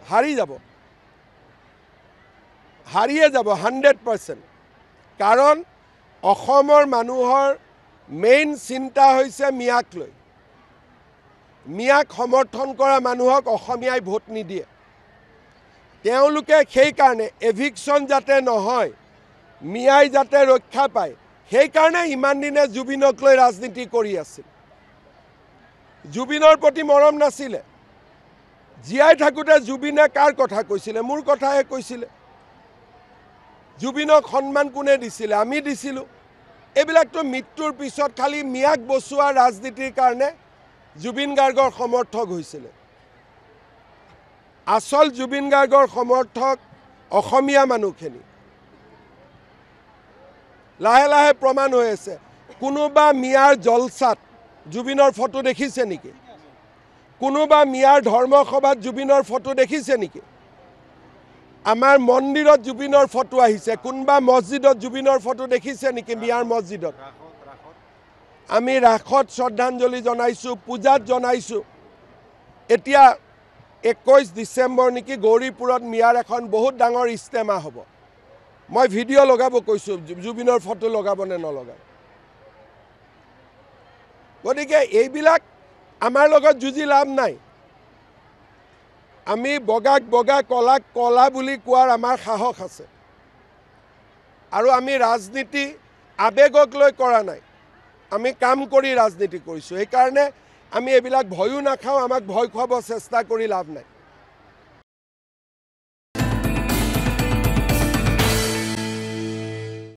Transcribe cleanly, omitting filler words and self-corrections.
হাৰিয়ে যাব 100%। কাৰণ অসমৰ মানুহৰ মেইন চিন্তা হৈছে মিয়াক লৈ। মিয়াক সমৰ্থন কৰা মানুহক অসমীয়াই ভোট নিদিয়ে। তেওঁলোকে সেইকাৰণে এভিকশ্যন যাতে নহয়, মিয়াই যাতে ৰক্ষা পায়, সেইকাৰণে ইমান দিনে জুবিনক লৈ ৰাজনীতি কৰি আছিল। জুবিনৰ প্ৰতি মৰম নাছিলে। জীয়াই থাকোঁতে জুবিনে কাৰ কথা কৈছিলে? মোৰ কথাহে কৈছিলে। জুবিনক সন্মান কোনে দিছিলে? আমি দিছিলোঁ। এইবিলাকতো মৃত্যুৰ পিছত খালি মিয়াক বচোৱা ৰাজনীতিৰ কাৰণে জুবিন গাৰ্গৰ সমৰ্থক হৈছিলে। আচল জুবিন গাৰ্গৰ সমৰ্থক অসমীয়া মানুহখিনি। লাহে লাহে প্ৰমাণ হৈ আছে। কোনোবা মিয়াৰ জলচাত জুবিনৰ ফটো দেখিছে নেকি? কোনোবা মিয়াৰ ধৰ্মসভাত জুবিনৰ ফটো দেখিছে নেকি? আমাৰ মন্দিৰত জুবিনৰ ফটো আহিছে। কোনোবা মছজিদত জুবিনৰ ফটো দেখিছে নেকি? মিয়াৰ মছজিদত আমি ৰাসত শ্ৰদ্ধাঞ্জলি জনাইছোঁ, পূজাত জনাইছোঁ। এতিয়া 21 ডিচেম্বৰ নেকি গৌৰীপুৰত মিয়াৰ এখন বহুত ডাঙৰ ইজতেমা হ'ব। মই ভিডিঅ' লগাব কৈছোঁ, জুবিনৰ ফটো লগাব নে নলগাব। গতিকে এইবিলাক আমাৰ লগত যুঁজি লাভ নাই। আমি বগাক বগা, কলাক কলা বুলি কোৱাৰ আমাৰ সাহস আছে। আৰু আমি ৰাজনীতি আৱেগক লৈ কৰা নাই, আমি কাম কৰি ৰাজনীতি কৰিছোঁ। সেইকাৰণে আমি এইবিলাক ভয়ো নাখাওঁ। আমাক ভয় খুৱাব চেষ্টা কৰি লাভ নাই।